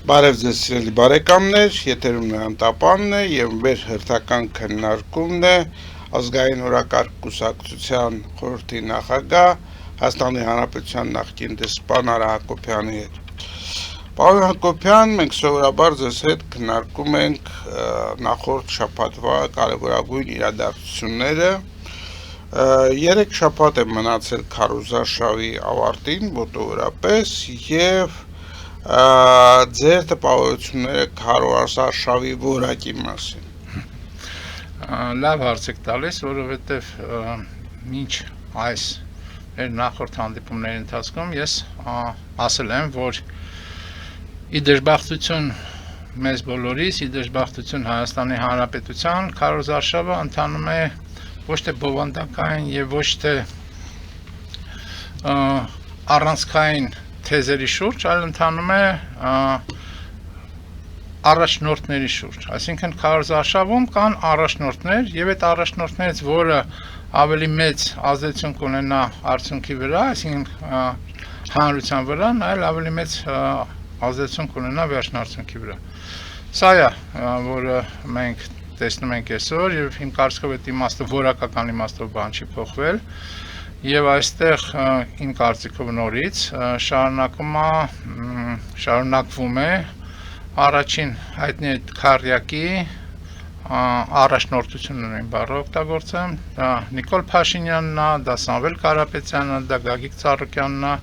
Բարև ձեզ սիրելի բարեկամներ, եթերում նրան տապանն է և մեր հերթական քննարկումն է ազգային օրակարգ կուսակցության խորհրդի նախագահ Հայաստանի Հանրապետության նախկին դեսպան Արա Հակոբյանի հետ։ Պարոն Հակոբյան, մենք սովորաբար ձեզ հետ քննարկում ենք նախորդ շաբաթվա կարևորագույն իրադարձությունները։ 3 շաբաթ է մնացել քարոզարշավի ավարտին մոտավորապես և ձեր տպավորությունները քարոզարշավի որակի մասին։ Լավ հարց եք տալիս, որովհետև մինչ այս մեր նախորդ հանդիպումների ընթացքում ես ասել եմ, որ ի դժբախտություն մեզ բոլորիս, ի դժբախտություն Հայաստանի Հանրապետության, քարոզարշավը ընթանում է ոչ թե բովանդակային և ոչ թե առանցքային թեզերի շուրջ, այլ ընթանում է առաջնորդների շուրջ, այսինքն քարոզարշավում կան առաջնորդներ և այդ առաջնորդներից որը ավելի մեծ ազդեցություն կունենա արդյունքի վրա, այսինքն հանրության վրա, այլ ավելի մեծ ազդեցություն կունենա վերջնարդյունքի վրա։ Սա է, որը մենք տեսնում ենք այսօր և իմ կարծիքով այդ իմաստը որակական իմաստով բան չի փոխվել և այստեղ իմ կարծիքով նորից շարունակվում է առաջին հայտնի քառյակի առաջնորդությունն են բառը օգտագործեմ, դա Նիկոլ Փաշինյանն է, դա Սամվել Կարապետյանն է, դա Գագիկ Ծառուկյանն է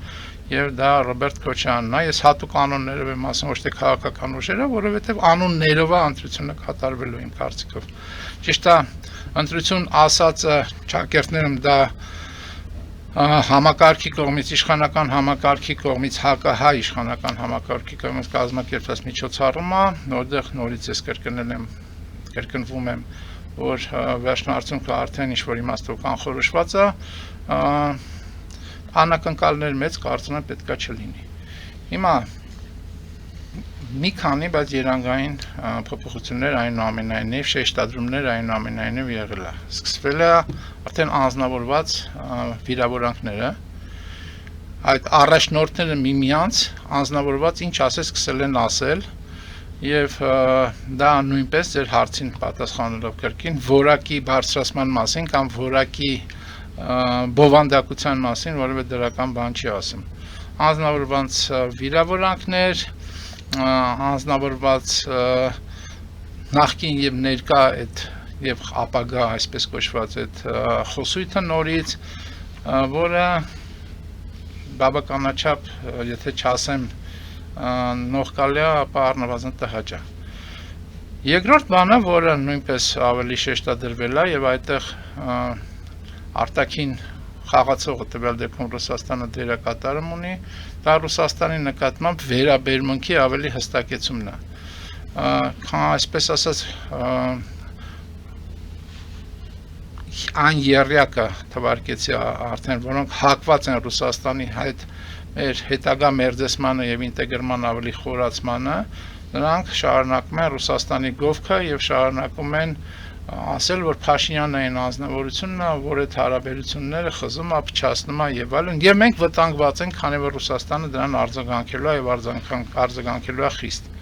և դա Ռոբերտ Քոչարյանն է։ Ես հատուկ անուններով եմ ասում, ոչ թե քաղաքական ուժերը, որովհետև անուններով է ընտրությունը կատարվելու իմ կարծիքով։ Ճիշտ է, ընտրություն ասածը ճակերտներում դա համակարգի կողմից, իշխանական համակարգի կողմից, հակահայ իշխանական համակարգի կողմից կազմակերպված միջոցառում է, որտեղ նորից ես կրկնվում եմ, որ վերջնարդյունքը արդեն ինչ-որ իմաստով կանխորոշված է, անակնկալներ մեծ կարծում եմ պետքա չլինի։ Հիմա մի քանի, բայց երանգային փոփոխություններ այնուամենայնիվ, շեշտադրումներ այնուամենայնիվ եղել է։ Սկսվել է արդեն անձնավորված վիրավորանքները, այդ առաջնորդները միմյանց անձնավորված ինչ ասես սկսել են ասել և դա նույնպես ձեր հարցին պատասխանելով կրկին որակի բարձրացման մասին կամ որակի բովանդակության մասին որևէ դրական բան չի ասում։ Անձնավորված վիրավորանքներ, անձնավորված նախկին և ներկա և ապագա այսպես կոչված այդ խոսույթը նորից, որը բավականաչափ, եթե չասեմ նողկալի է, ապա առնվազն տհաճ է։ Երկրորդ բանը, որը նույնպես ավելի շեշտադրվել է և այդտեղ արտաքին խաղացողը տվյալ դեպքում Ռուսաստանը դերակատարում ունի, դա Ռուսաստանի նկատմամբ վերաբերմունքի ավելի հստակեցումն է։ Այսպես ասած այն եռյակը թվարկեցի արդեն, որոնք հակված են Ռուսաստանի հետ մեր հետագա մերձեցմանը և ինտեգրման ավելի խորացմանը, նրանք շարունակում են Ռուսաստանի գովքը և շարունակում են ասել, որ Փաշինյանն այն անձնավորությունն է, որ այդ հարաբերությունները խզում է, փչացնում է և այլն, և մենք վտանգված ենք, քանի որ Ռուսաստանը դրան արձագանքելու է և արձագանքելու է խիստ։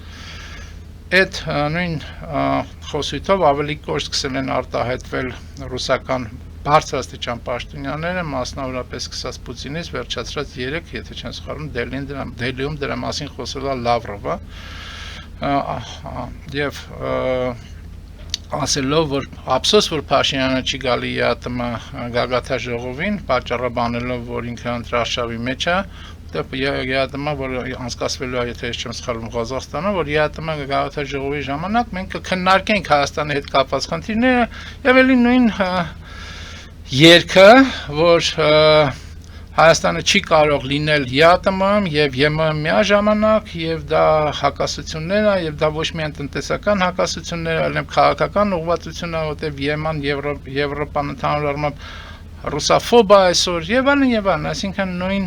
Այդ նույն խոսույթով ավելի կոշտ սկսել են արտահայտվել ռուսական բարձրաստիճան պաշտոնյաները, մասնավորապես սկսած Պուտինից, վերջացրած 3, եթե չեմ սխալվում, Դելիում դրա մասին խոսել է Լավրովը և ասելով, որ ափսոս, որ Փաշինյանը չի գալի ԵԱՏՄ գագաթնաժողովին, պատճառաբանելով, որ ինքը ընտրարշավի մեջ է, ԵԱՏՄ, որ անցկացվելու է, եթե ես չեմ սխալվում, Ղազախստանում, որ ԵԱՏՄ գագաթնաժողովի ժամանակ մենք կքննարկենք Հայաստանի հետ կապված խնդիրները և էլի նույն երգը, որ Հայաստանը չի կարող լինել ԵԱՏՄ-ում և ԵՄ-ում միաժամանակ և դա հակասություններ է և դա ոչ միայն տնտեսական հակասություններ, այլև քաղաքական ուղղվածություն է, որտեղ ԵՄ-ն Եվրոպան ընդհանուր առմամբ ռուսաֆոբ է այսօր և այլն, այսինքն նույն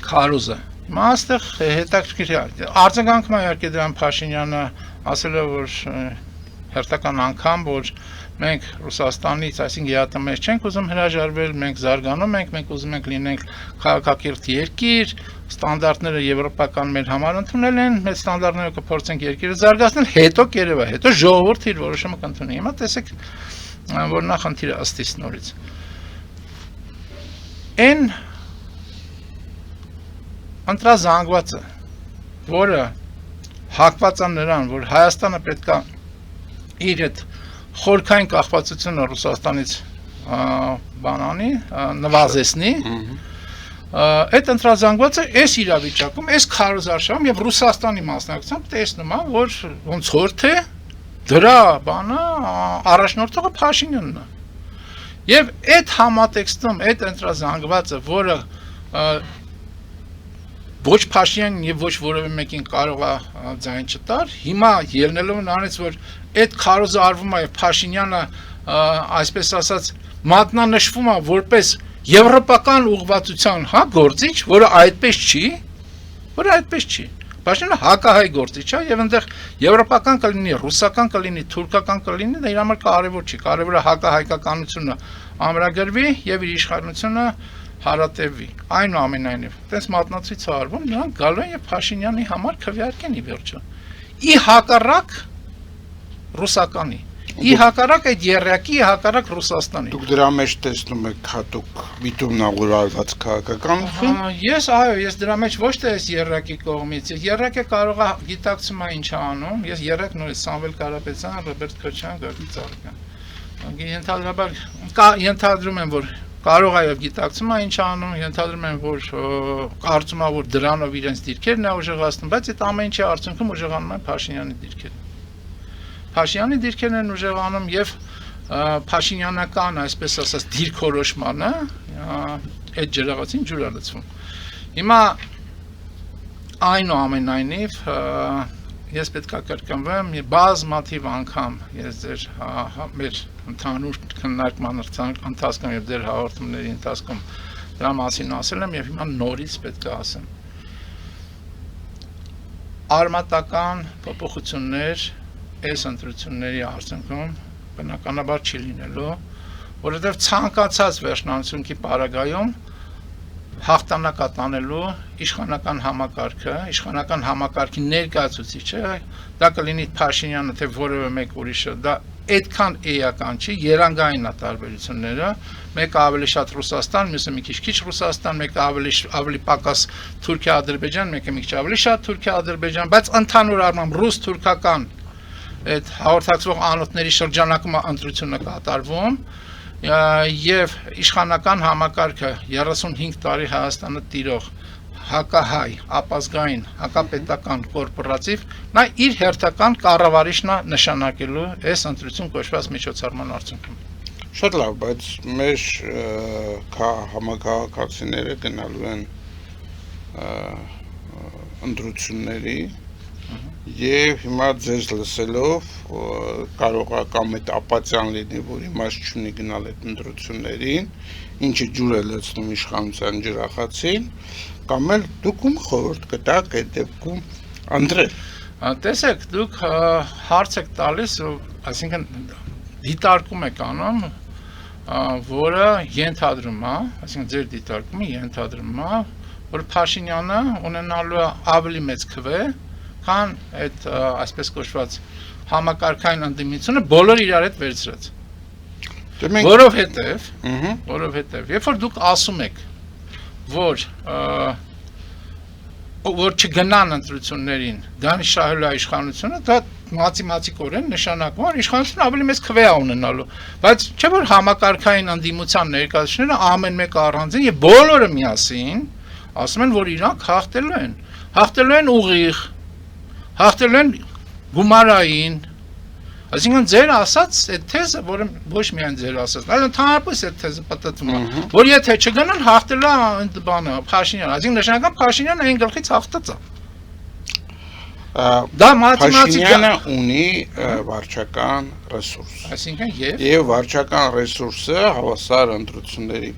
քարոզը։ Հիմա այստեղ հետաքրքիր է, արձագանքում է իհարկե դրան Փաշինյանը ասել է, որ հերթական անգամ, որ մենք Ռուսաստանից, այսինքն ԵԱՏՄ-ից չենք ուզում հրաժարվել, մենք զարգանում ենք, մենք ուզում ենք լինենք քաղաքակիրթ երկիր, ստանդարտները եվրոպական մեր համար ընդունել են, մեր ստանդարտները կփորձենք երկիրը զարգացնել, հետո կերևա, հետո ժողովուրդը իր որոշումը կընդունի։ Հիմա տեսեք, որ նա խնդիրը ըստ իս նորից։ Այն ընտրազանգվածը, որը հակված է նրան, որ Հայաստանը պետք է իր այդ խորքային կախվածությունը Ռուսաստանից բանանի, նվազեցնի, այդ ընտրազանգվածը այս իրավիճակում, այս քարոզարշավում եւ Ռուսաստանի մասնակցությամբ տեսնում է, որ ոնց որ թե դրա բանը առաջնորդողը Փաշինյանն է։ Եվ այդ համատեքստում, այդ ընտրազանգվածը, որը ոչ Փաշինյանին եւ ոչ որևէ մեկին կարող է ձայն չտար, հիմա ելնելով նրանից, որ այդ քարոզը արվում է եւ Փաշինյանը, այսպես ասած, մատնանշվում է որպես եվրոպական ուղղվածության, գործիչ, որը այդպես չի, Փաշինյանը հակահայ գործիչ է եւ այնտեղ եվրոպական կլինի, ռուսական կլինի, թուրքական կլինի, դա իր համար կարեւոր չի, կարեւորը հակահայկականությունը ամրագրվի եւ իր իշխանությունը հարատևի, այնուամենայնիվ, տես մատնացույց է արվում, նրանք գալու են եւ Փաշինյանի համար քվեարկեն ի վերջո։ Ի հակառակ ռուսականի, ի հակառակ այդ երրակի, ի հակառակ Ռուսաստանի։ Դուք դրա մեջ տեսնում եք հատուկ միտումնավորված քաղաքականություն։ Ես դրա մեջ ոչ թե այս երրակի կողմից, երրակը կարող է գիտակցում է ինչ անում, ես երրակ նորից Սամվել Կարապետյան, Ռոբերտ Քոչարյան, Գորգի Ծառուկյան։ Ենթադրում եմ, որ կարող է եւ գիտակցում է ինչ անում, ենթադրում եմ, որ կարծում է, որ դրանով իրենց դիրքերն է ուժեղացնում, բայց այդ ամեն ինչի արդյունքում ուժեղանում են Փաշինյանի դիրքերը։ Փաշինյանի դիրքերն են ուժեղանում եւ Փաշինյանական, այսպես ասած, դիրքորոշմանը այդ ջրաղացին ջուր է լցվում։ Հիմա այնուամենայնիվ ես պետք է կրկնվեմ, բազմաթիվ անգամ ես ձեր մեր ընդհանուր քննարկման ընթացքում եւ ձեր հաղորդումների ընթացքում դրա մասին ասել եմ եւ հիմա նորից պետք է ասեմ։ Արմատական փոփոխություններ այս ընտրությունների արդյունքում բնականաբար չի լինելու, որովհետեւ ցանկացած վերջնանցունքի պարագայում հաղթանակ տանելու իշխանական համակարգի ներկայացուցիչը, դա կլինի Փաշինյանը, թե որևէ մեկ ուրիշը, դա այդքան էական չի, երանգային է տարբերությունները, մեկը ավելի շատ Ռուսաստան, մյուսը մի քիչ Ռուսաստան, մեկը ավելի պակաս Թուրքիա-Ադրբեջան, մեկը մի քիչ ավելի շատ Թուրքիա-Ադրբեջան, բայց ընդհանուր առմամբ ռուս-թուրքական այդ հաղորդակցվող անոթների շրջանակում ընտրությունը կատարվում եւ իշխանական համակարգը 35 տարի Հայաստանը տիրող հակահայ, ապազգային, հակապետական կորպորատիվ, նա իր հերթական կառավարիչն է նշանակելու այս ընտրություն կոչված միջոցառման արդյունքում։ Շատ լավ, բայց մեր համակարգացիները գնալու են ընտրությունների եւ հիմա ձեզ լսելով կարող է կամ այդ ապացիան լինի, որ իմաստ չունի գնալ այդ ընտրություններին, ինչը ջուր է լցնում իշխանության ջրախացին, կամ էլ դուք ում խորհուրդ կտաք այդ դեպքում ընտրել։ Տեսեք, դուք հարց եք տալիս, այսինքն դիտարկում եք անում, որը ենթադրում է, այսինքն ձեր դիտարկումը ենթադրում է, որ Փաշինյանը ունենալու է ավելի մեծ քվե, քան այդ այսպես կոչված համակարգային ընդդիմությունը բոլոր իրար հետ վերցրած։ Որովհետև, երբ որ դուք ասում եք, որ չգնան ընտրություններին, դա շահելու է իշխանությունը, դա մաթեմատիկորեն նշանակում է, որ իշխանությունը ավելի մեծ քվե է ունենալու, բայց չէ՞ որ համակարգային ընդդիմության ներկայացուցիչները ամեն մեկը առանձին եւ բոլորը միասին ասում են, որ իրանք հաղթելու են ուղիղ, հաղթելու են գումարային, այսինքն ձեր ասած այդ թեզը, որը ոչ միայն ձեր ասած, այլ ընդհանրապես այդ թեզը պատտվում է, որ եթե չգնան հաղթելու է բանը Փաշինյանը, այսինքն նշանակական Փաշինյանը այն գլխից հաղթած է։ Դա Փաշինյանը ունի վարչական ռեսուրս։ Այսինքն եւ վարչական ռեսուրսը հավասար ընտրությունների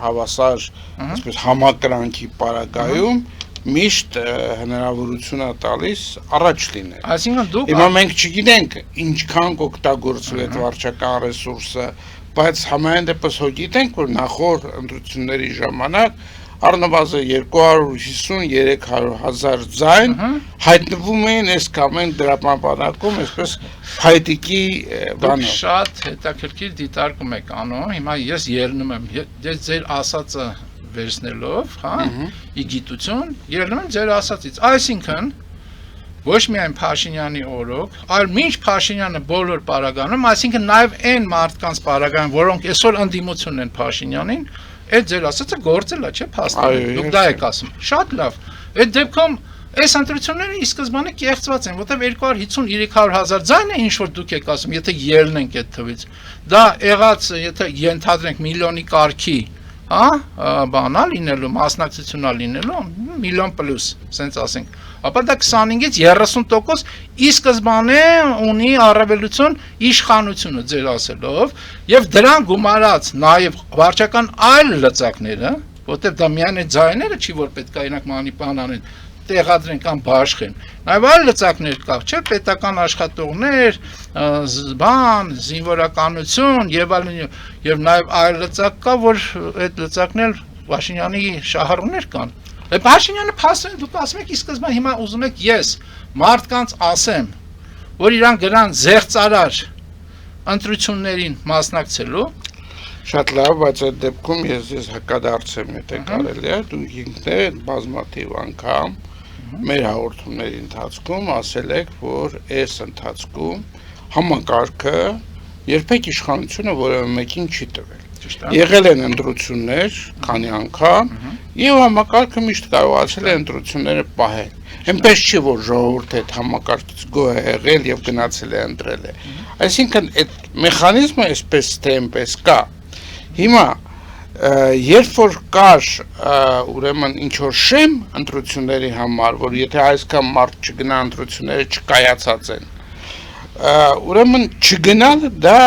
հավասար, այսպես համակրանքի պարագայում միշտ հնարավորություն է տալիս առաջ լինել։ Այսինքն դուք Հիմա մենք չգիտենք ինչքան կօգտագործվի այդ վարչական ռեսուրսը, բայց համայն դեպս հո գիտենք, որ նախորդ ընտրությունների ժամանակ առնվազն 250-300 ձայն հայտնվում էին այս կամ այն դրամապանակում, այսպես փայտիկի դուք բանով։ շատ հետաքրքիր դիտարկում եք անում, հիմա ես ելնում եմ, ես ձեր ասածը վերցնելով, հա, ի գիտություն, ելնում եմ ձեր ասածից, այսինքն ոչ միայն Փաշինյանի օրոք, այլ մինչ Փաշինյանը բոլոր պարագանում, այսինքն նաև այն մարդկանց պարագան, որոնք այսօր ընդդիմություն են Փաշինյանին, այդ ձեր ասածը գործել է, չէ՞, փաստորեն։ Դուք դա եք ասում։ Շատ լավ։ Այդ դեպքում այս ընտրությունները ի սկզբանե կեղծված են, որտեղ 250-300 ձայն է ինչ որ դուք եք ասում, եթե ելնենք այդ թվից։ Դա եղած, եթե ենթադրենք միլիոնի կարգի, հա, բանա լինելու, մասնակցությունա լինելու, միլիոն պլյուս, ասենց ասենք։ Ապա դա 25-ից 30% ի սկզբանե ունի առավելություն իշխանությունը ձեր ասելով եւ դրան գումարած նաեւ վարչական այլ լծակները, որտեղ դա միայն այդ ձայները չի որ պետք է ինակ մանիպան անեն, տեղադրեն կամ բաշխեն։ Նաեւ այլ լծակներ կա, չէ՞, պետական աշխատողներ, բան, զինվորականություն եւ այլն եւ նաեւ այլ լծակ կա, որ այդ լծակներ Փաշինյանի շահառուներ կան։ Փաշինյանը փաստորեն դուք ասում եք ի սկզբանե հիմա ուզում եք ես մարդկանց ասեմ, որ իրան գնան զեղծարար ընտրություններին մասնակցելու։ Շատ լավ, բայց այդ դեպքում ես հակադարձեմ, եթե կարելի է, դուք ինքներդ բազմաթիվ անգամ մեր հաղորդումների ընթացքում ասել եք, որ այս ընթացքում համակարգը երբեք իշխանությունը որևէ մեկին չի տվել։ Եղել են ընտրություններ, քանի անգամ, եւ համակարգը միշտ կարողացել է ընտրությունները պահել։ Այնպես չի, որ ժողովուրդը այդ համակարգից գոհ է եղել եւ գնացել է ընտրել է։ Այսինքն այդ մեխանիզմը այսպես թե այնպես կա։ Հիմա երբ որ կար ուրեմն ինչ որ շեմ ընտրությունների համար, որ եթե այսքան մարդ չգնա ընտրությունները չկայացած են, ուրեմն չգնալ դա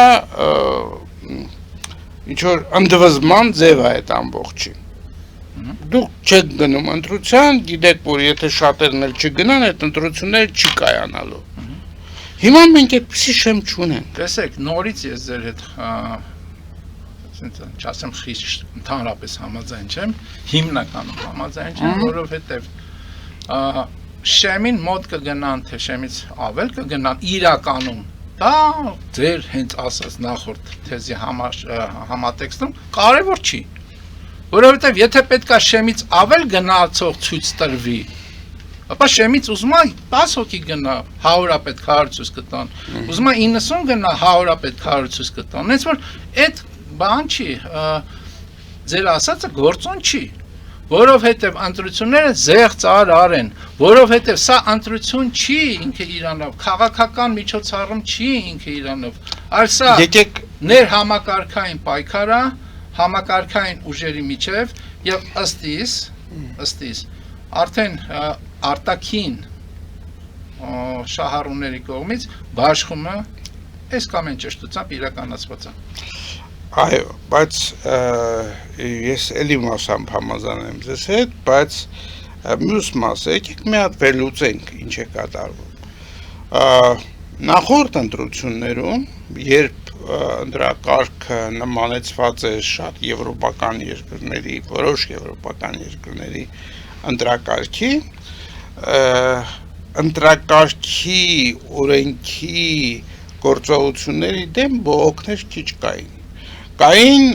ինչ որ ընդվզման ձև է այդ ամբողջին։ Դուք չեք գնում ընտրության, գիտեք, որ եթե շատերն էլ չգնան, այդ ընտրությունները չի կայանալու։ Հիմա մենք այդպեսի շեմ չունենք։ Տեսեք, նորից ես ձեր հետ չասեմ խիստ ընդհանրապես համաձայն չեմ, հիմնականում համաձայն չեմ, որովհետև շեմին մոտ կգնան, թե շեմից ավել կգնան իրականում, դա ձեր հենց ասած նախորդ թեզի համատեքստում կարևոր չի, որովհետև եթե պետքա շեմից ավել գնացող ցույց տրվի, ապա շեմից ուզում է 10 հոգի գնա, 100-ը պետք 100 ցույց կտան, ուզում է 90 գնա, 100-ը պետք 100 ցույց կտան, հենց որ այդ բան չի, ձեր ասածը գործոն չի, որովհետև ընտրությունները զեղծարար են, որովհետև սա ընտրություն չի ինքը իրանով, քաղաքական միջոցառում չի ինքը իրանով, այլ սա ներհամակարգային պայքար է, համակարգային ուժերի միջև եւ ըստ իս արդեն արտաքին շահառուների կողմից բաշխումը այս կամ այն ճշտությամբ իրականացված է։ Այո, բայց ես էլի մասամբ համաձայն ձեզ հետ, բայց մյուս մասը եկեք մի հատ վերլուծենք ինչ է կատարվում։ Նախորդ ընտրություններում, երբ ընտրակարգը նմանեցված է շատ եվրոպական երկրների, որոշ եվրոպական երկրների ընտրակարգի, ընտրակարգի օրենքի գործողությունների դեմ բողոքներ քիչ կային։ Կային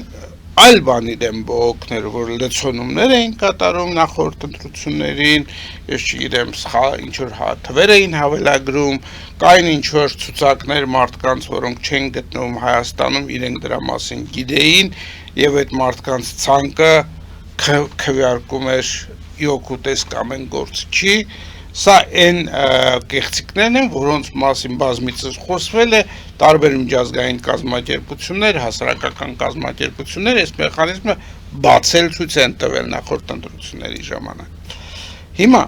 այլ բանի դեմ բողոքներ, որ լցոնումներ էին կատարում նախորդ ընտրություններին, ես չգիտեմ, ինչ որ թվեր էին հավելագրում, կային ինչ որ ցուցակներ մարդկանց, որոնք չեն գտնվում Հայաստանում, իրենք դրա մասին գիտեին, եւ այդ մարդկանց ցանկը քվեարկում էր իօկուտես կամ այն գործ չի։ Սա այն կեղծիքներն են, որոնց մասին բազմիցս խոսվել է, տարբեր միջազգային կազմակերպություններ, հասարակական կազմակերպություններ այս մեխանիզմը բացել ցույց են տվել նախորդ ընտրությունների ժամանակ։ Հիմա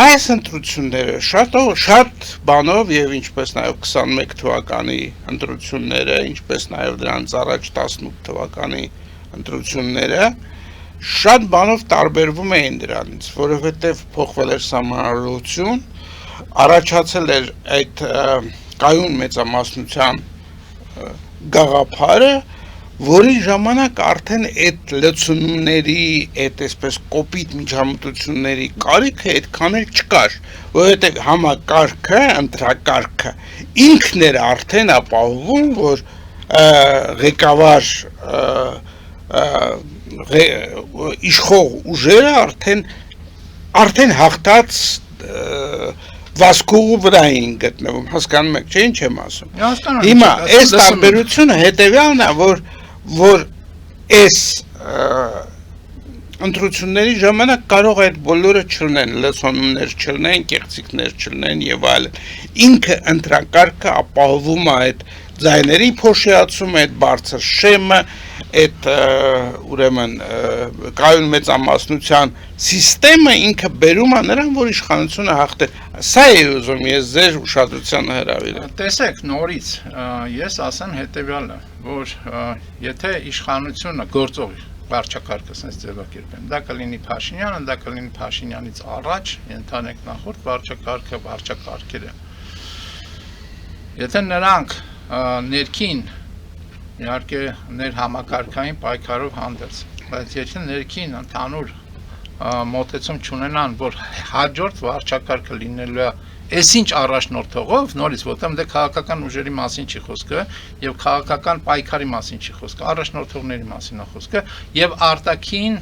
այս ընտրությունները շատ բանով եւ ինչպես նաեւ 21 թվականի ընտրությունները, ինչպես նաեւ դրանց առաջ 18 թվականի ընտրությունները շատ բանով տարբերվում էին դրանից, որովհետև փոխվել էր սահմանադրություն, առաջացել էր այդ կայուն մեծամասնության գաղափարը, որի ժամանակ արդեն այդ լցոնումների, այդ այսպես կոպիտ միջամտությունների կարիքը այդքան էլ չկար, որովհետև համակարգը, ընտրակարգը ինքն էր արդեն ապահովում, որ ղեկավար իշխող ուժերը արդեն հաղթած վասկուղու վրա էին գտնվում, հասկանում եք, չէ՞ ինչ եմ ասում։ Հիմա այս տարբերությունը հետևյալն է, որ այս ընտրությունների ժամանակ կարող է այդ բոլորը չլինեն, լցոնումներ չլինեն, կեղծիքներ չլինեն եւ այլն։ Ինքը ընտրակարգը ապահովում է այդ ձայների փոշիացումը, այդ բարձր շեմը, այդ ուրեմն կայուն մեծամասնության սիստեմը ինքը բերում է նրան, որ իշխանությունը հաղթե։ Սա է ուզում ես ձեր ուշադրությանը հրավիրել։ Տեսեք, նորից ես ասեմ հետեւյալը, որ եթե իշխանությունը գործող վարչակարգը sense ձևակերպեն, դա կլինի Փաշինյանը, դա կլինի Փաշինյանից առաջ, ընդհանրեք նախորդ վարչակարգերը։ Եթե նրանք ներքին իհարկե ներհամակարգային պայքարով հանդերձ, բայց եթե ներքին ընդհանուր մոտեցում չունենան, որ հաջորդ վարչակարգը լինելու է այսինչ առաջնորդողով, նորից որտեղ դե քաղաքական ուժերի մասին չի խոսքը եւ քաղաքական պայքարի մասին չի խոսքը, առաջնորդողների մասին է խոսքը եւ արտաքին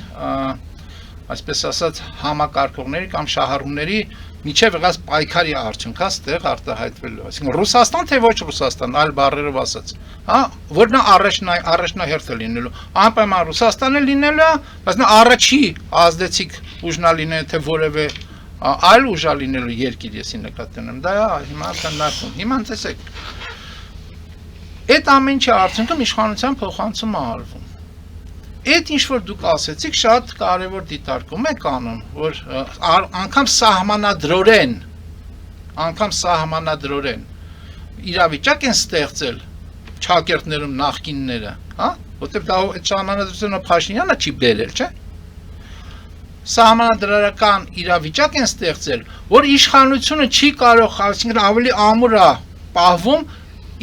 այսպես ասած համակարգողների կամ շահառուների միջև եղած պայքարի արդյունքա ստեղ արտահայտվելու, այսինքն Ռուսաստան թե ոչ Ռուսաստան, այլ բառերով ասած, հա, որ նա առաջնահերթը լինելու, անպայման Ռուսաստանը լինելու, բայց նա առաջի ազդեցիկ ուժնա լինել թե որևէ այլ ուժա լինելու երկիր եսի նկատի ունեմ, դա հիմա քննարկում, հիմա տեսեք, այդ ամեն ինչի արդյունքում իշխանության փոխանցումը արվում։ Այդ ինչ որ դուք ասեցիք շատ կարևոր դիտարկում եք անում, որ անգամ սահմանադրորեն իրավիճակ են ստեղծել ճակերտներում նախկինները, հա, որտեղ դա այդ սահմանադրությունը Փաշինյանը չի բերել, չէ՞։ Սահմանադրական իրավիճակ են ստեղծել, որ իշխանությունը չի կարող, այսինքն ավելի ամուր է պահվում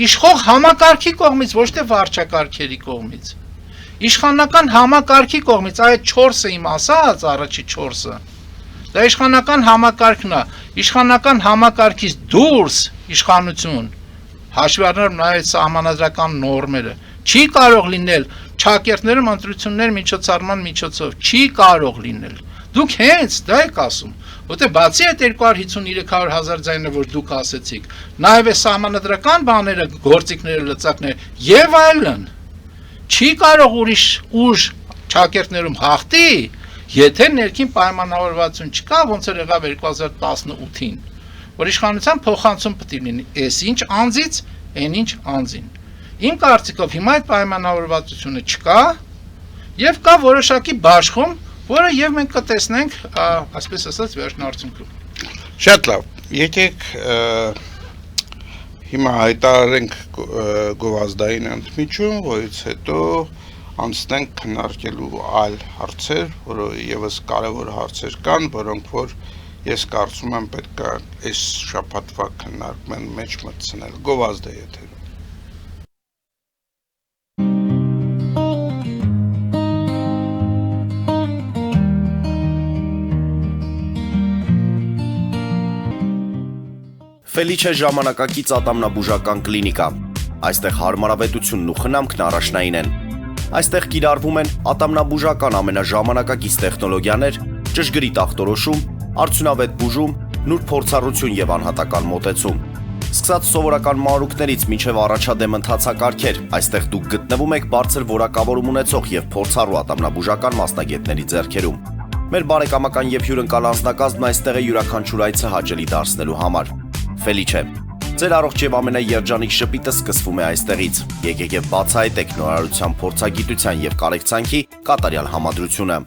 իշխող համակարգի կողմից, ոչ թե վարչակարգերի կողմից։ Իշխանական համակարգի կողմից, այդ 4-ը իմ ասած, առաջի 4-ը, դա իշխանական համակարգն է, իշխանական համակարգից դուրս իշխանություն, հաշվի առնելով նաև սահմանադրական նորմերը, չի կարող լինել ճակերտներում ընտրություններ միջոցառման միջոցով, չի կարող լինել։ Դուք հենց դա եք ասում, որտեղ բացի այդ 250-300 ձայնը, որ դուք ասեցիք, նաև է սահմանադրական բաները, գործիքները, լծակները եւ այլն, չի կարող ուրիշ ուժ ճակերտներում հաղթի, եթե ներքին պայմանավորվածություն չկա, ոնց էր եղավ 2018-ին, որ իշխանության փոխանցում պետք է լինի, այսինչ անձից, այնինչ անձին։ Իմ կարծիքով հիմա այդ պայմանավորվածությունը չկա եւ կա որոշակի բաշխում, որը եւ մենք կտեսնենք, այսպես ասած, վերջնարդյունքում։ Շատ լավ, եկեք հիմա հայտարարենք գովազդային ընդմիջում, որից հետո անցնենք քննարկելու այլ հարցեր, որը եւս կարևոր հարցեր կան, որոնք որ ես կարծում եմ պետք է այս շաբաթվա քննարկման մեջ մտցնել։ Գովազդը եթերում։ Ֆելիչե ժամանակակից ատամնաբուժական կլինիկա։ Այստեղ հարմարավետությունն ու խնամքն առաջնային են։ Այստեղ կիրառվում են ատամնաբուժական ամենաժամանակակից տեխնոլոգիաներ, ճշգրիտ ախտորոշում, արդյունավետ բուժում, նուրբ փորձառություն եւ անհատական մոտեցում։ Սկսած սովորական մանրուքներից մինչև առաջադեմ ընթացակարգեր, այստեղ դուք գտնվում եք բարձր որակավորում ունեցող եւ փորձառու ատամնաբուժական մասնագետների ձեռքերում։ Մեր բարեկամական եւ հյուրընկալ անձնակազմն այստեղ է յուրաքանչյուր այցը հաճելի դարձնելու համար։ Ֆելիչե, ձեր առողջ եւ ամենաերջանիկ շպիտը սկսվում է այստեղից։ Եկեք եւ բացահայտեք նորարարության փորձագիտության եւ կարեկցանքի կատարյալ համադրությունը։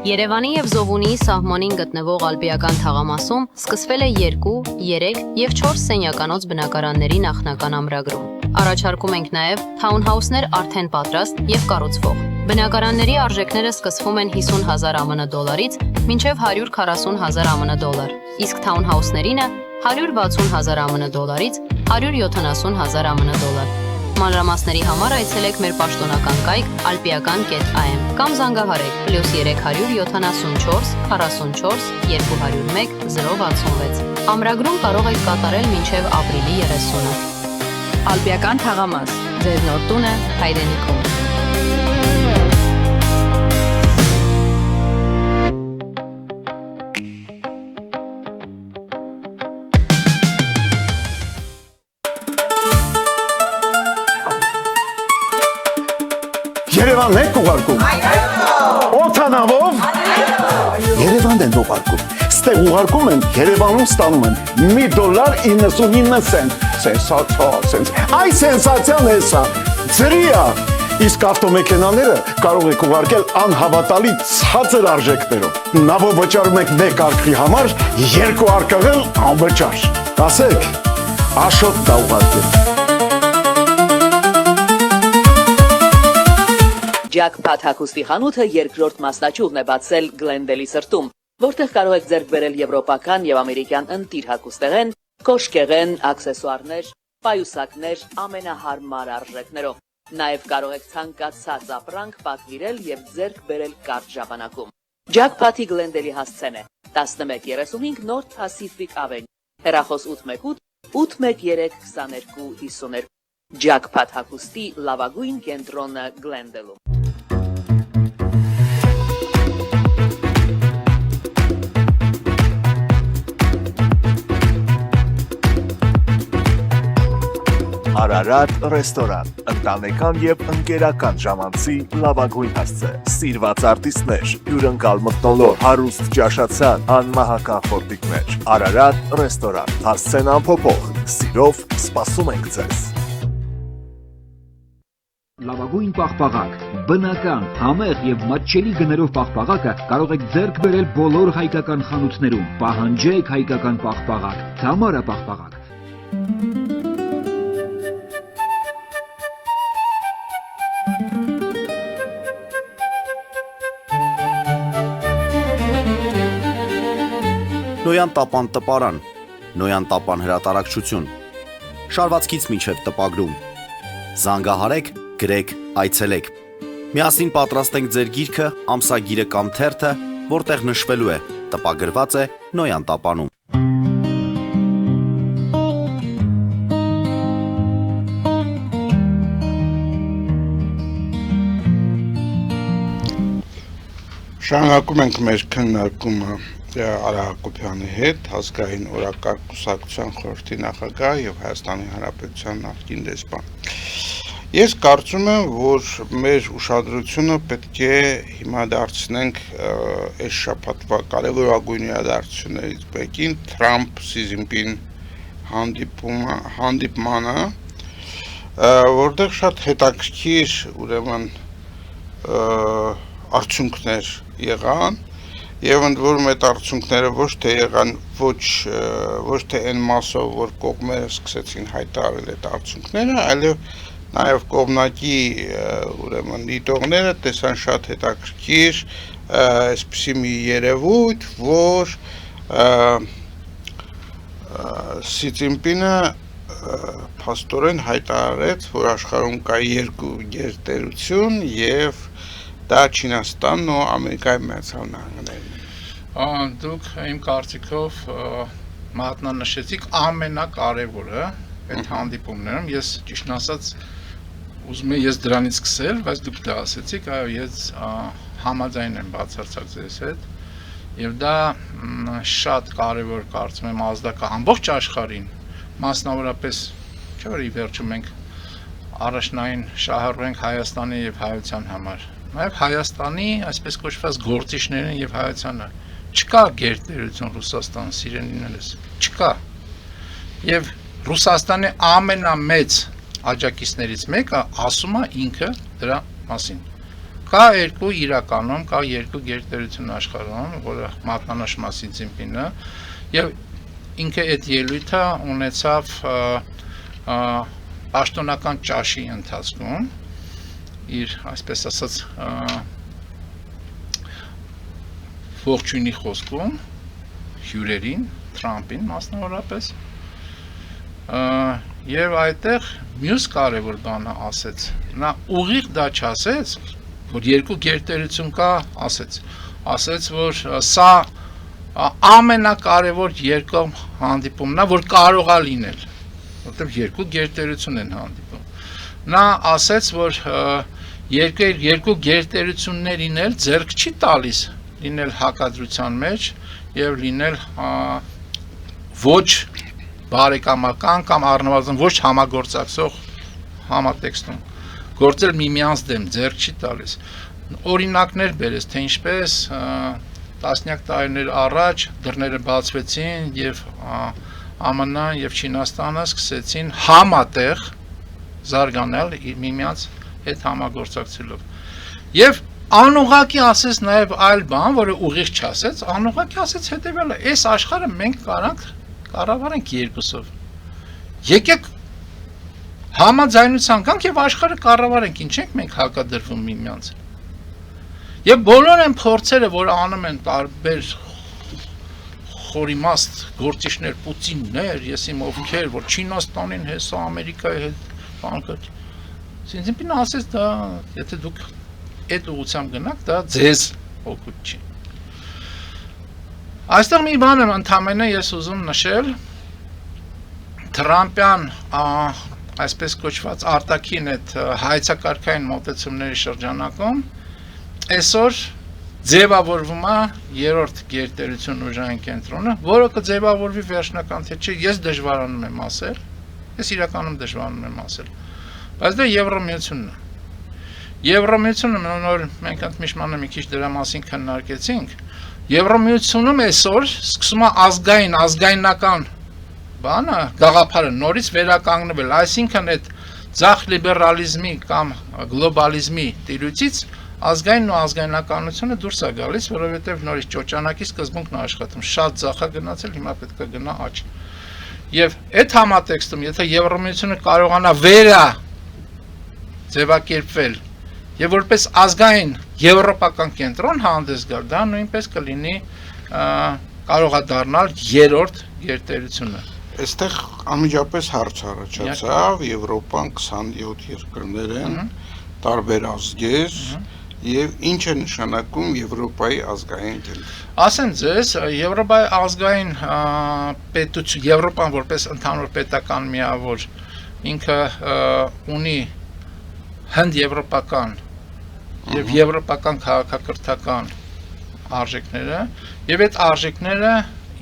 Երևանի եւ Զովունիի սահմանին գտնվող ալպիական թաղամասում սկսվել է 2, 3 եւ 4 սենյականոց բնակարանների նախնական ամրագրում։ Առաջարկում ենք նաեւ թաունհաուսներ արդեն պատրաստ եւ կառուցվող։ Բնակարանների արժեքները սկսվում են 50,000 ԱՄՆ դոլարից մինչև 140,000 ԱՄՆ դոլար, իսկ թաունհաուսներինը 160,000 ԱՄՆ դոլարից 170,000 ԱՄՆ դոլար։ Մանրամասների համար այցելեք մեր պաշտոնական կայք alpiakan.am կամ զանգահարեք +374 44 201 066։ Ամրագրում կարող եք կատարել մինչև ապրիլի 30-ը։ Ալպիական թաղամաս, ձեր նոր տունը հայրենիքում։ Երևանն եք ուղարկում։ Օթանավով։ Երևանն են ուղարկում։ Ստեղ ուղարկում են, Երևանում ստանում են $1.99 սենսացիա։ Այ սենսացիան է սա։ Ծրիա։ Իսկ ավտոմեքենաները կարող եք ուղարկել անհավատալի ցածր արժեքներով։ Նավով վճարում եք 1 արքրի համար, 2 արկղել անվճար։ Ասեք, Աշոտ դա ուղարկել։ Jackpot հագուստի խանութը երկրորդ մասնաճյուղն է բացել Գլենդելի սրտում, որտեղ կարող եք ձեռք բերել եվրոպական եւ ամերիկյան ընտիր հագուստեղեն, կոշկեղեն, աքսեսուարներ, պայուսակներ ամենահարմար արժեքներով։ Նաեւ կարող եք ցանկացած ապրանք պատվիրել եւ ձեռք բերել կարճ ժամանակում։ Jackpot-ի Գլենդելի հասցեն է 1135 North Pacific Avenue, հեռախոս 818 813 2252։ Jackpot հագուստի լավագույն կենտրոնը Գլենդելում։ Արարատ ռեստորան, ընտանեկան եւ ընկերական ժամանցի լավագույն հասցե, սիրված արտիստներ, հյուրընկալ մթնոլորտ, հարուստ ճաշացան, անմահական խորտիկներ։ Արարատ ռեստորան, հասցեն անփոփոխ, սիրով սպասում ենք ձեզ։ Լավագույն պաղպաղակ, բնական, համեղ եւ մատչելի գներով պաղպաղակը կարող եք ձեռք բերել բոլոր հայկական խանութներում։ Պահանջեք հայկական պաղպաղակ, Թամարա պաղպաղակ։ Նոյան տապան տպարան, Նոյան տապան հրատարակչություն, շարվածքից մինչև տպագրում, զանգահարեք, գրեք, այցելեք, միասին պատրաստենք ձեր գիրքը, ամսագիրը կամ թերթը, որտեղ նշվելու է, տպագրված է Նոյան տապանում։ Շարունակում ենք մեր քննարկումը Արա Հակոբյանի հետ, Ազգային օրակարգ կուսակցության խորհրդի նախագահ եւ Հայաստանի Հանրապետության նախկին դեսպան։ Ես կարծում եմ, որ մեր ուշադրությունը պետք է հիմա դարձնենք այս շաբաթվա կարևորագույն իրադարձություններից մեկին Թրամփ-Սի Զինպին հանդիպմանը, որտեղ շատ հետաքրքիր ուրեմն արդյունքներ եղան եւ ընդ որում այդ արդյունքները ոչ թե եղան ոչ թե այն մասով, որ կողմերը սկսեցին հայտարարել այդ արդյունքները, այլև նաեւ կողմնակի ուրեմն դիտողները տեսան շատ հետաքրքիր այսպիսի մի երևույթ, որ Սի Ցինպինը փաստորեն հայտարարեց, որ աշխարհում կա երկու գերտերություն եւ դա Չինաստանն ու Ամերիկայի Միացյալ Նահանգներն։ Դուք իմ կարծիքով մատնանշեցիք ամենակարևորը այդ հանդիպումներում, ես ճիշտ ասած ուզում եմ ես դրանից սկսել, բայց դուք դա ասեցիք, այո, ես համաձայն եմ բացարձակ ձեզ հետ, եւ դա շատ կարևոր կարծում եմ ազդակա ամբողջ աշխարհին, մասնավորապես չէ՞ որ ի վերջում մենք առաջնային շահառու ենք Հայաստանի եւ Հայության համար։ Նաև Հայաստանի, այսպես կոչված գործիչներին եւ Հայությանը չկա գերտերություն Ռուսաստան, սիրելիներս, չկա։ Եվ Ռուսաստանի ամենամեծ աջակիցներից մեկը ասում է ինքը դրա մասին։ Կա երկու իրականում, կա երկու գերտերություն աշխարհում, որը մատնանշում է Սի Ցզինպինը, եւ ինքը այդ ելույթը ունեցավ պաշտոնական ճաշի ընթացքում իր, այսպես ասած, ողջույնի խոսքում հյուրերին, Թրամփին մասնավորապես, եւ այդտեղ մյուս կարևոր բանը ասեց, նա ուղիղ դա չասեց, որ երկու գերտերություն կա, ասեց, որ սա ամենակարևոր երկկողմ հանդիպումն է, որ կարող է լինել, որտեղ երկու գերտերություն են հանդիպում։ Նա ասեց, որ երկու գերտերություններին էլ ձեռք չի տալիս լինել հակադրության մեջ եւ լինել ոչ բարեկամական կամ առնվազն ոչ համագործակցող համատեքստում գործել միմյանց դեմ ձեռք չի տալիս օրինակներ բերեց թե ինչպես տասնյակ տարիներ առաջ դռները բացվեցին եւ ԱՄՆ-ն եւ Չինաստանը սկսեցին համատեղ զարգանալ միմյանց հետ համագործակցելով եւ անուղղակի ասեց նաեւ այլ բան որը ուղիղ չասեց անուղղակի ասեց հետեւյալը այս աշխարհը մենք կառավարենք երկուսով եկեք համաձայնության կանք եւ աշխարհը կառավարենք ինչ ենք մենք հակադրվում միմյանց եւ բոլոր են փորձերը որ անում են տարբեր խորիմաստ գործիչներ Պուտիններ ես իմ ովքեր որ Չինաստանին հեսա Ամերիկայի հետ բանկը Սի Ցզինպինը ասեց դա եթե դուք այդ ուղղությամբ գնաք դա ձեզ օգուտ չի Այստեղ մի բան եմ ընդամենը ես ուզում նշել Թրամփյան այսպես կոչված արտաքին այդ հայցակարգային մոտեցումների շրջանակում այսօր ձևավորվում է երրորդ գերտերություն ուժային կենտրոնը որը կձևավորվի վերջնական թե չէ ես դժվարանում եմ ասել ես իրականում դժվարանում եմ ասել բայց դա Եվրամիությունն է Եվրամիությունը նոր մենք ընդմիշտանը մի քիչ դրա մասին քննարկեցինք Եվրամիությունում այսօր սկսում է ազգայնական բանը գաղափարը նորից վերականգնվել, այսինքն այդ ձախ լիբերալիզմի կամ գլոբալիզմի տիրույթից ազգային ու ազգայնականությունը դուրս է գալիս, որովհետև նորից ճոճանակի սկզբունքն է աշխատում, շատ ձախ է գնացել, հիմա պետք է գնա աճ։ Եվ այդ համատեքստում, եթե Եվրամիությունը կարողանա ձևակերպվել Եվ որպես ազգային եվրոպական կենտրոն հանդես գալ, դա նույնպես կլինի կարող է դառնալ երրորդ գերտերությունը։ Այստեղ անմիջապես հարց առաջացավ, Եվրոպան 27 երկրներ են, տարբեր ազգեր, եւ ինչ է նշանակում Եվրոպայի ազգային կենտրոն։ Ասեմ ձեզ, Եվրոպայի ազգային պետություն, Եվրոպան որպես ընդհանուր պետական միավոր, ինքը ունի հնդ-եվրոպական եւ եվրոպական քաղաքակրթական արժեքները եւ այդ արժեքները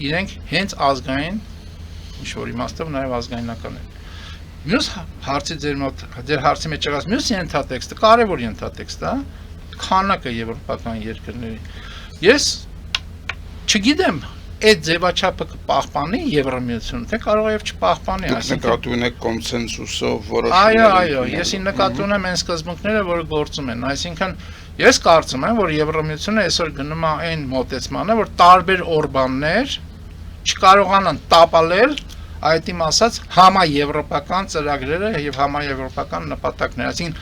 իրենք հենց ազգային ինչ-որ իմաստով նաեւ ազգայնական են։ Մյուս հարցի ձեր հարցի մեջ եղած մյուս ենթատեքստը կարևոր ենթատեքստ է, քանակը եվրոպական երկրների։ Ես չգիտեմ այդ ձևաչափը կպահպանի Եվրամիությունը, թե կարող է եւ չպահպանի, այսինքն նկատի ունեք կոնսենսուսով որոշումներ։ Այո, ես նկատի ունեմ այն սկզբունքները, որը գործում են, այսինքն ես կարծում եմ, որ Եվրամիությունը այսօր գնում է այն մոտեցմանը, որ տարբեր օրբաններ չկարողանան տապալել այդ իմ ասած համաեվրոպական ծրագրերը եւ համաեվրոպական նպատակները, այսինքն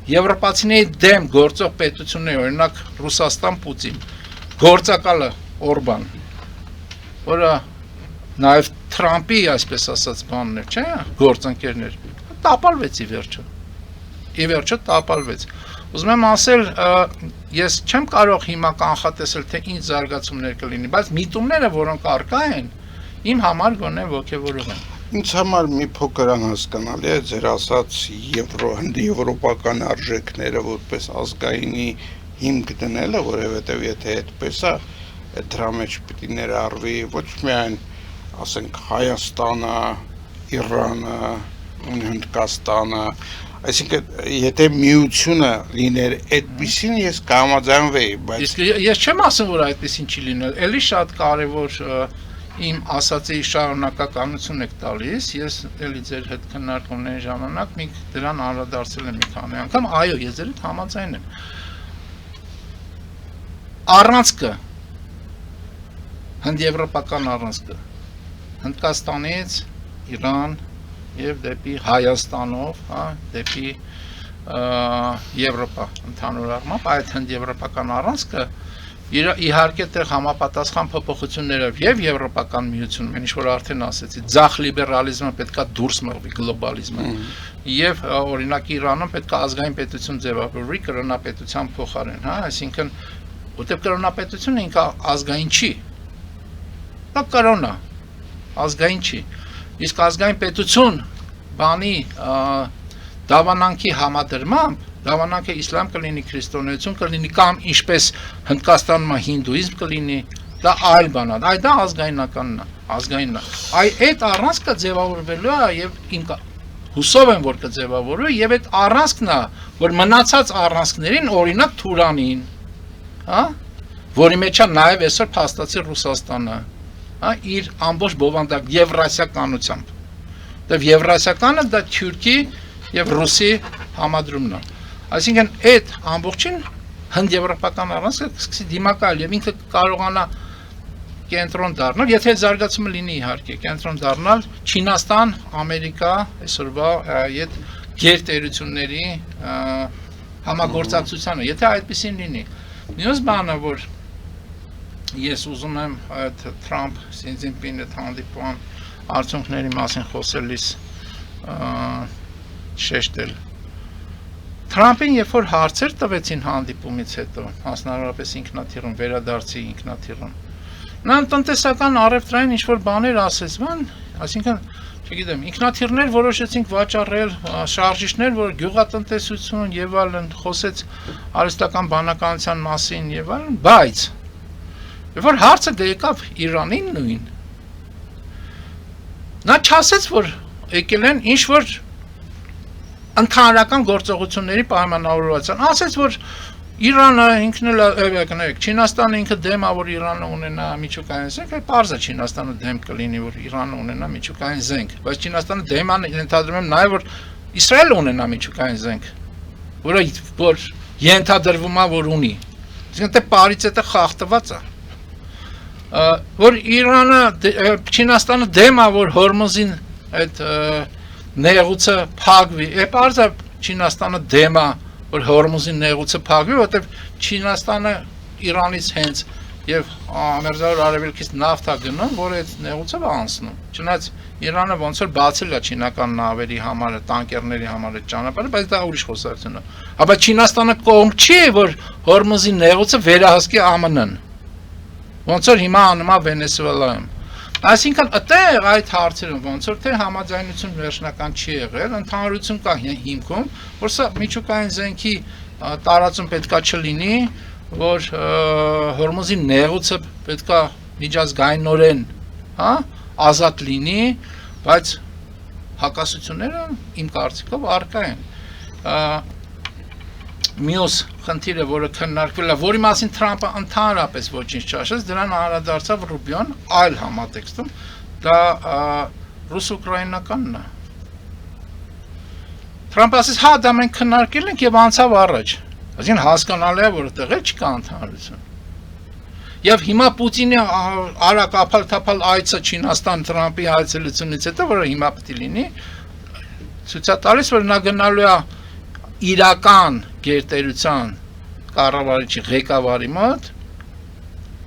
եվրոպացիների դեմ գործող պետությունները, օրինակ Ռուսաստան Պուտին, գործակալը Օրբան, որը նաև Թրամփի, այսպես ասած, բանն էր, չէ՞, գործընկերներ, տապալվեց ի վերջո տապալվեց։ Ուզում եմ ասել, ես չեմ կարող հիմա կանխատեսել, թե ինչ զարգացումներ կլինի, բայց միտումները, որոնք առկա են, իմ համար գոնե ոգևորող են։ Ինձ համար մի փոքր անհասկանալի է ձեր ասած եվրոպական արժեքները որպես ազգայինի հիմք դնելը, որովհետև եթե այդպես է, դրա մեջ պիտի ներառվի ոչ միայն, ասենք, Հայաստանը, Իրանը, Հնդկաստանը, այսինքն եթե միությունը լիներ այդպեսին ես կհամաձայնվեի, բայց ես չեմ ասում, որ այդպեսին չի լինել, էլի շատ կարևոր իմ ասացի շարունակականություն եք տալիս, ես էլի ձեր հետ քննարկումների ժամանակ դրան անդրադարձել եմ մի քանի անգամ, այո, ես ձեր հետ համաձայն եմ։ Առանցքը, հնդեվրոպական առանցքը, Հնդկաստանից Իրան եւ դեպի Հայաստանով, հա, դեպի Եվրոպա ընդհանուր առմամբ այդ հնդեվրոպական առանցքը իհարկե տեղ համապատասխան փոփոխություններով եւ եվրոպական միությունում, ինչ որ արդեն ասեցի, ձախ լիբերալիզմը պետքա դուրս մղվի գլոբալիզմը եւ օրինակ Իրանում պետքա ազգային պետություն ձևավորվի կրոնապետության փոխարեն, հա, այսինքն որտեղ կրոնապետությունը ինքը ազգային չի։ Դա կրոնա, ազգային չի։ Իսկ ազգային պետություն բանի դավանանքի համադրմամբ դավանանքը իսլամ կլինի, քրիստոնեություն կլինի կամ ինչպես Հնդկաստանում հինդուիզմ կլինի, դա այլ բան է, այ դա ազգայնականն է, ազգայինն է։ Այդ առանցքը ձևավորվելու է եւ հուսով եմ որ կձևավորվի եւ այդ առանցքն է, որ մնացած առանցքներին օրինակ Թուրանին, հա, որի մեջ է նաեւ այսօր փաստացի Ռուսաստանը, հա, իր ամբողջ բովանդակ եվրասիականությամբ։ Դա եվրասիականը դա Թուրքի եւ Ռուսի համադրումն է։ Այսինքն այդ ամբողջին հնդեվրոպական առանցքը սկսի դիմակայել եւ ինքը կարողանա կենտրոն դառնալ, եթե զարգացումը լինի իհարկե, կենտրոն դառնալ Չինաստան, Ամերիկա, այսօրվա այդ գերտերությունների համագործակցությանը, եթե այդպեսին լինի։ Մյուս բանը, որ ես ուզում եմ այդ Թրամփ, Սի Ցզինպինի հետ հանդիպման արդյունքների մասին խոսելիս շեշտել։ Թրամփին երբ որ հարցեր տվեցին հանդիպումից հետո, մասնավորապես ինքնաթիռում, վերադարձի ինքնաթիռում, նա տնտեսական առևտրային ինչ-որ բաներ ասեց, այսինքն, չգիտեմ, ինքնաթիռներ որոշեցինք վաճառել, շարժիչներ, որ գյուղատնտեսություն եւ այլն, խոսեց արհեստական բանականության մասին եւ այլն, բայց երբ որ հարցը եկավ Իրանին նույն, նա չասեց, որ եկել են ինչ-որ ընդհանրական գործողությունների պայմանավորվածության, ասեց, որ Իրանը ինքն էլ Չինաստանը ինքը դեմ է, որ Իրանը ունենա միջուկային զենք, այ պարզ է Չինաստանը դեմ կլինի, որ Իրանը ունենա միջուկային զենք, բայց Չինաստանը դեմ է, ենթադրում եմ նաև, որ Իսրայելը ունենա միջուկային զենք, որը որ ենթադրվում է, որ ունի, այսինքն դե պարից հետը խախտված է, որ Իրանը, Չինաստանը դեմ է, որ Հորմուզին այդ նեղուցը փակվի, պարզ է Չինաստանը դեմ է, որ Հորմուզի նեղուցը փակվի, որտեղ Չինաստանը Իրանից հենց եւ ամերիկացիներ արևելքից նավթ է գնում, որ այդ նեղուցը անցնում։ Չնայած Իրանը ոնց որ բացել է չինական նավերի համար, տանկերների համար այդ ճանապարհը, բայց դա ուրիշ խոսակցություն է։ Ապա Չինաստանը կողմ չի, որ Հորմուզի նեղուցը վերահսկի ԱՄՆ-ն։ Ոնց որ հիմա անում է Վենեսուելայում։ Այսինքն այդտեղ այդ հարցերում ոնց որ թե համաձայնություն վերջնական չի եղել, ընդհանրություն կա հիմքում, որ սա միջուկային զենքի տարածում պետքա չլինի, որ Հորմուզի նեղուցը պետքա միջազգայինորեն, հա, ազատ լինի, բայց հակասությունները իմ կարծիքով առկա են։ Մյուս խնդիրը, որը քննարկվել է, որի մասին Թրամփը ընդհանրապես ոչինչ չասեց, դրան անդրադարձավ Ռուբիոն այլ համատեքստում, դա ռուս-ուկրաինականն է։ Թրամփը ասեց, հա, դա մենք քննարկել ենք եւ անցավ առաջ։ Այսինքն հասկանալի է, որ այդտեղ չկա ընդհանրություն։ Եվ հիմա Պուտինի արագ-ափալ-թափալ այցը Չինաստան Թրամփի այցելությունից հետո, որը հիմա պետք է լինի, ցույց է տալիս, որ նա գնալու է իրական գերտերության կառավարիչի ղեկավարի մոտ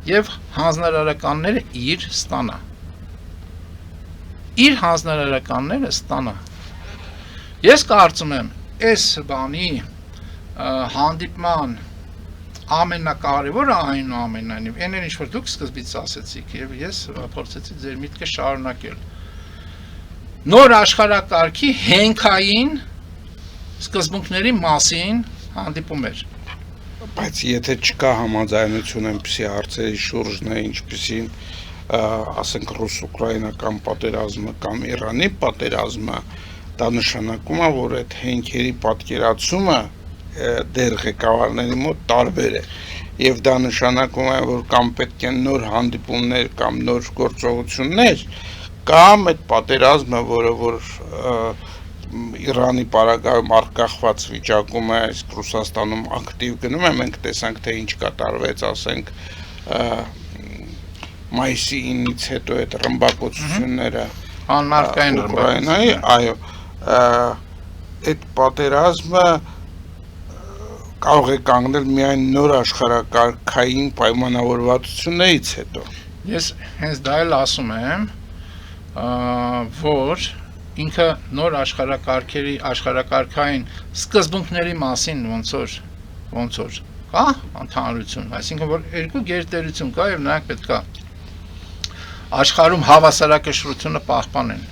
եւ հանձնարարականները իր ստանա։ Իր հանձնարարականները ստանա։ Ես կարծում եմ, այս բանի հանդիպման ամենակարևորը այնուամենայնիվ, այն ինչ որ դուք սկզբից ասեցիք եւ ես փորձեցի ձեր միտքը շարունակել։ Նոր աշխարհակարգի հենքային սկզբունքների մասին հանդիպում էր։ Բայց եթե չկա համաձայնություն այնպիսի հարցերի շուրջն է, ինչպիսին ասենք ռուս-ուկրաինական պատերազմը կամ Իրանի պատերազմը, դա նշանակում է, որ այդ հենքերի պատկերացումը դեր ղեկավարների մոտ տարբեր է։ եւ դա նշանակում է, որ կամ պետք են նոր հանդիպումներ կամ նոր գործողություններ, կամ այդ պատերազմը, որը որ Իրանի պարագայում արկախված վիճակում է, իսկ Ռուսաստանում ակտիվ գնում է, մենք տեսանք, թե ինչ կատարվեց, ասենք, մայիսի 9-ից հետո այդ ռմբակոծությունները Անմարդկային Ուկրաինայի, այո, այդ պատերազմը կարող է կանգնել միայն նոր աշխարհակարգային պայմանավորվածություններից հետո։ Ես հենց դա էլ ասում եմ, որ ինքը նոր աշխարհակարգային սկզբունքների մասին ոնց որ կա ընդհանրություն, այսինքն որ երկու գերտերություն կա եւ նրանք պետք է աշխարհում հավասարակշռությունը պահպանեն։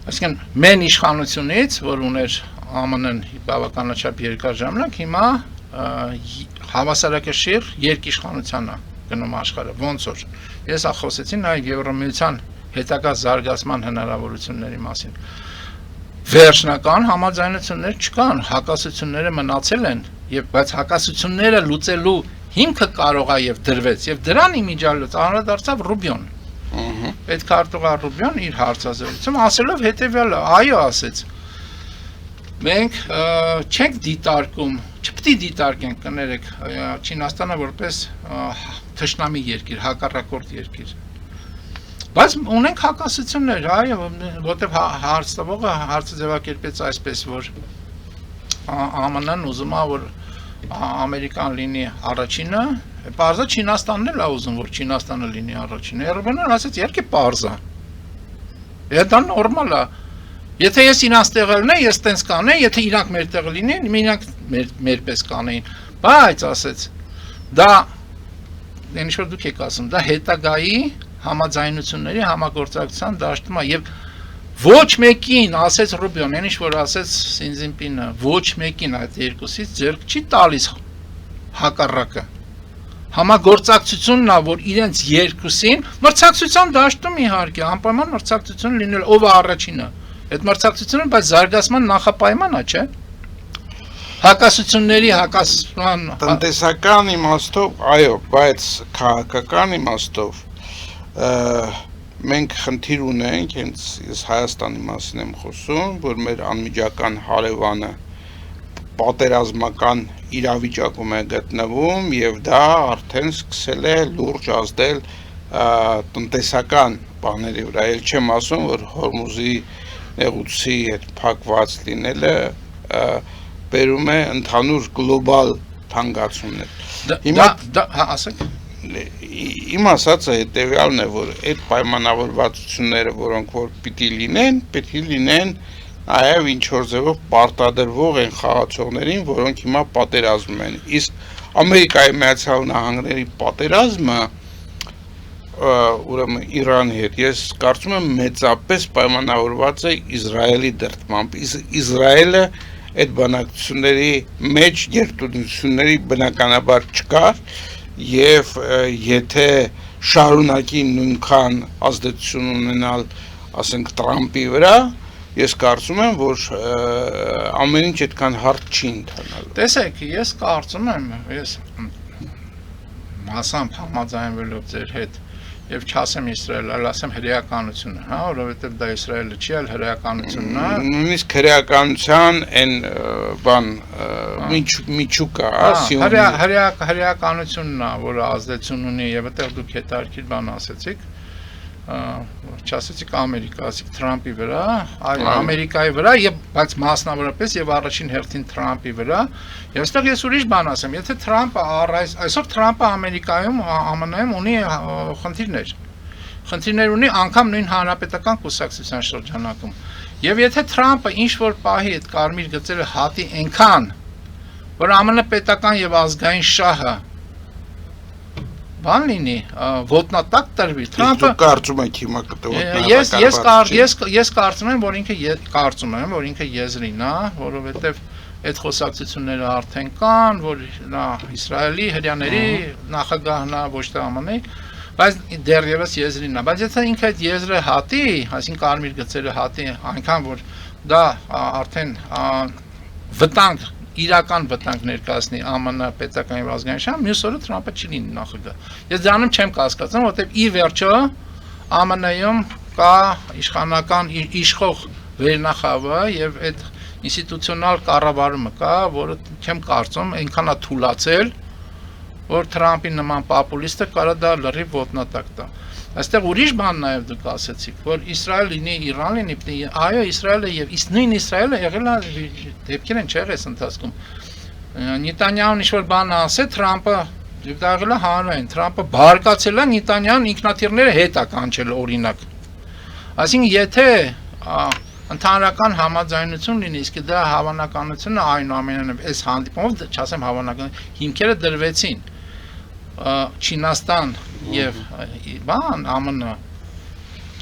Այսինքն մեն իշխանությունից, որ ուներ ԱՄՆ-ն բավականաչափ երկար ժամանակ, հիմա հավասարակշիռ երկիշխանության է գնում աշխարհը, ոնց որ ես խոսեցի նաեւ Եվրամիության հետագա զարգացման հնարավորությունների մասին։ Վերջնական համաձայնություններ չկան, հակասությունները մնացել են, բայց հակասությունները լուծելու հիմքը կարող է եւ դրվեց, եւ դրան իմիջիալոց անդրադարձավ Ռուբիոն։ Պետքարտուղար Ռուբիոն իր հարցազրույցում ասելով հետեւյալը, այո, ասեց. մենք չենք դիտարկում, չպետք է դիտարկենք, կներեք, Չինաստանը որպես թշնամի երկիր, հակառակորդ երկիր։ Բայց ունենք հակասություններ, այո, որտեղ հարց տվողը հարցը ձևակերպեց այսպես, որ ԱՄՆ-ն ուզում է, որ Ամերիկան լինի առաջինը, պարզա Չինաստանն էլ է ուզում, որ Չինաստանը լինի առաջինը։ Ռուբիոնն ասաց, իհարկե պարզա։ Դա նորմալ է։ Եթե ես իրանց տեղը լինեի, ես տենց կանեի, եթե իրանք մեր տեղը լինեին, իրանք մերպես կանեին։ Բայց ասեց, դա ինչ որ դուք եք ասում, դա հետագայի համաձայնությունների համագործակցության դաշտում է եւ ոչ մեկին, ասեց Ռուբիոն, ինչ որ ասեց Սին Ցզինպինը, ոչ մեկին այդ երկուսից ձեռք չի տալիս հակառակը։ Համագործակցությունն է, որ իրենց երկուսին մրցակցության դաշտում իհարկե անպայման մրցակցություն լինել, ով է առաջինը։ Այդ մրցակցությունը բայց զարգացման նախապայման է, չէ՞։ Հակասությունների հակասման տնտեսական իմաստով, այո, բայց քաղաքական իմաստով մենք խնդիր ունենք, հենց ես Հայաստանի մասին եմ խոսում, որ մեր անմիջական հարևանը պատերազմական իրավիճակում է գտնվում եւ դա արդեն սկսել է լուրջ ազդել տնտեսական բաների վրա։ Էլ չեմ ասում, որ Հորմուզի նեղուցի հետ փակված լինելը բերում է ընդհանուր գլոբալ թանկացումներ։ Հիմա ասեք իմ ասածը հետևյալն է, որ այդ պայմանավորվածությունները, որոնք որ պիտի լինեն նաև ինչ-որ ձևով պարտադրվող են խաղացողներին, որոնք հիմա պատերազմում են։ Իսկ Ամերիկայի Միացյալ Նահանգների պատերազմը, ուրեմն Իրանի հետ, ես կարծում եմ մեծապես պայմանավորված է Իսրայելի դրդմամբ։ Իսրայելը այդ բանակցությունների մեջ գերտությունների բնականաբար չկար, եւ եթե շարունակի նույնքան ազդեցություն ունենալ, ասենք Տրամպի վրա, ես կարծում եմ, որ ամեն ինչ այդքան հարթ չի ընթանալու։ Տեսեք, ես կարծում եմ, ես մասամբ համաձայնվելով ձեր հետ եւ չասեմ Իսրայել, այլ ասեմ հրեականությունը, հա, որովհետեւ դա Իսրայելը չի, այլ հրեականությունն է։ Նույնիսկ հրեականության այն բան միջուկա, հրեականությունն է, որը ազդեցություն ունի եւ այդտեղ դուք հետարքիր բան ասեցիք, չասեցիք Ամերիկա, ասիք Թրամփի վրա, այո, Ամերիկայի վրա եւ բայց մասնավորապես եւ առաջին հերթին Թրամփի վրա, եւ այստեղ ես ուրիշ բան ասեմ, եթե Թրամփը այսօր Թրամփը Ամերիկայում, ԱՄՆ-ում ունի խնդիրներ ունի անգամ նույն հանրապետական կուսակցության շրջանակում։ Եվ եթե Թրամփը ինչ որ պահի այդ կարմիր գծերը հատի այնքան, որ ԱՄՆ պետական եւ ազգային շահը բան լինի, ոտնատակ տրվի։ Թրամփը կարծում եք հիմա ես կարծում եմ, որ ինքը եզրին է, որովհետև այդ խոսակցությունները արդեն կան, որ նա Իսրայելի հրյաների նախագահն է, ոչ թե ԱՄՆ-ի, բայց դեռևս եզրին է։ Բայց եթե ինքը այդ եզրը հատի, այսինքն կարմիր գծերը հատի, այնքան որ դա արդեն վտանգ իրական վտանգ ներկայացնի ԱՄՆ պետական եւ ազգային շահ, մյուս օրը Թրամփը չի լինի նախագահ։ Ես դրանում չեմ կասկածում, որովհետեւ ի վերջո ԱՄՆ-ում կա իշխանական իշխող վերնախավը եւ այդ ինստիտուցիոնալ կառավարումը կա, որը չեմ կարծում այնքան է թուլացել, որ Թրամփի նման պոպուլիստը կարա դա լրիվ ոտնատակ տա։ Այստեղ ուրիշ բան նաև դուք ասացիք, որ Իսրայել լինի, Իրան լինի, այո, Իսրայելը եւ նույն Իսրայելը եղել է դեպքեր են չեղել այս ընթացքում։ Նետանյահուն ինչ-որ բան ասե, Թրամփը դա եղել է հանրային, Թրամփը բարկացել է, Նետանյահուն ինքնաթիռները հետ է կանչել օրինակ։ Այսինքն եթե ընդհանրական համաձայնություն լինի, իսկ դա հավանականությունը այնուամենայնիվ այս հանդիպումով, չասեմ հավանական, հիմքերը դրվեցին։ Չինաստան եւ բան ԱՄՆ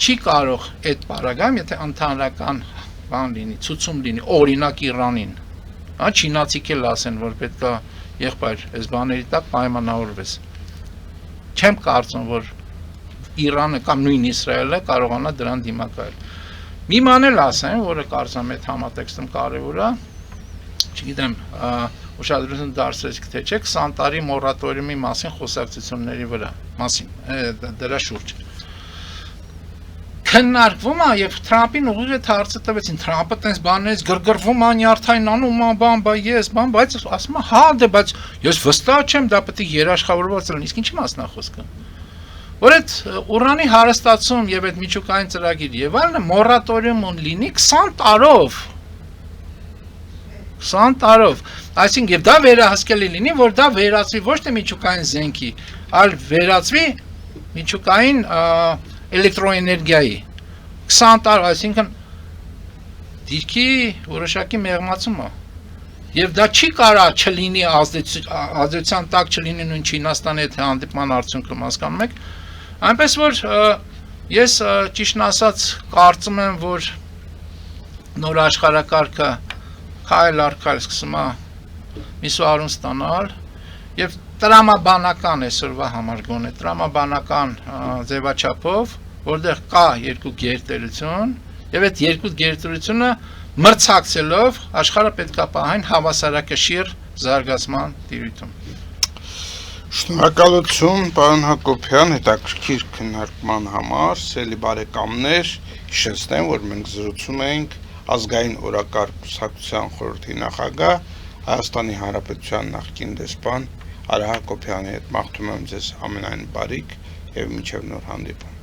չի կարող այդ բaragam, եթե ընդհանրական բան լինի, ցուցում լինի, օրինակ Իրանին։ Չինացիք էլ ասեն, որ պետքա եղբայր այս բաների տակ պայմանավորվես։ Չեմ կարծում, որ Իրանը կամ նույն Իսրայելը կարողանա դրան դիմակայել։ Մի բան էլ ասեմ, որը կարծում եմ այդ համատեքստում կարևոր է, չգիտեմ, ուշադրություն դարձրեցիք թե չէ, 20 տարի մորատորիումի մասին խոսակցությունների վրա, դրա շուրջ։ Քննարկվում է եւ Թրամփին ուղիղ այդ հարցը տվեցին, Թրամփը տես բաներից գրգռվում է, նյարդայնանում է, բայց ասում է, հա, դե բայց ես վստահ չեմ, դա պետք է երաշխավորված լինի, իսկ ինչի մասն է խոսքը։ Որ այդ ուրանի հարստացում եւ այդ միջուկային ծրագիր եւ այլն մորատորիում լինի 20 տարով։ 20 տարով, այսինքն եւ դա վերահսկելի լինի, որ դա վերածվի ոչ թե միջուկային զենքի, այլ վերածվի միջուկային էլեկտրոէներգիայի 20 տարով, այսինքն դիրքի որոշակի մեղմացում է։ Եվ դա չի կարա չլինի ազդեցության տակ չլինի նույն Չինաստանի հետ հանդիպման արդյունքում, հասկանում եք։ Այնպես որ ես ճիշտն ասած կարծում եմ, որ նոր աշխարհակարգը քայլ առ քայլ սկսում է միսուարուն ստանալ եւ տրամաբանական այսօրվա համար գոնե տրամաբանական ձևաչափով, որտեղ կա երկու գերտերություն եւ այդ երկու գերտերությունը մրցակցելով աշխարհը պետքա պահեն հավասարակշիռ զարգացման տիրույթում։ Շնորհակալություն, պարոն Հակոբյան, հետաքրքիր քննարկման համար, սիրելի բարեկամներ, հիշեցնեմ, որ մենք զրուցում ենք ազգային օրակարգ կուսակցության խորհրդի նախագահ Հայաստանի Հանրապետության նախկին դեսպան Արա Հակոբյանի հետ։ Մաղթում եմ ձեզ ամենայն բարիք եւ մինչեւ նոր հանդիպում։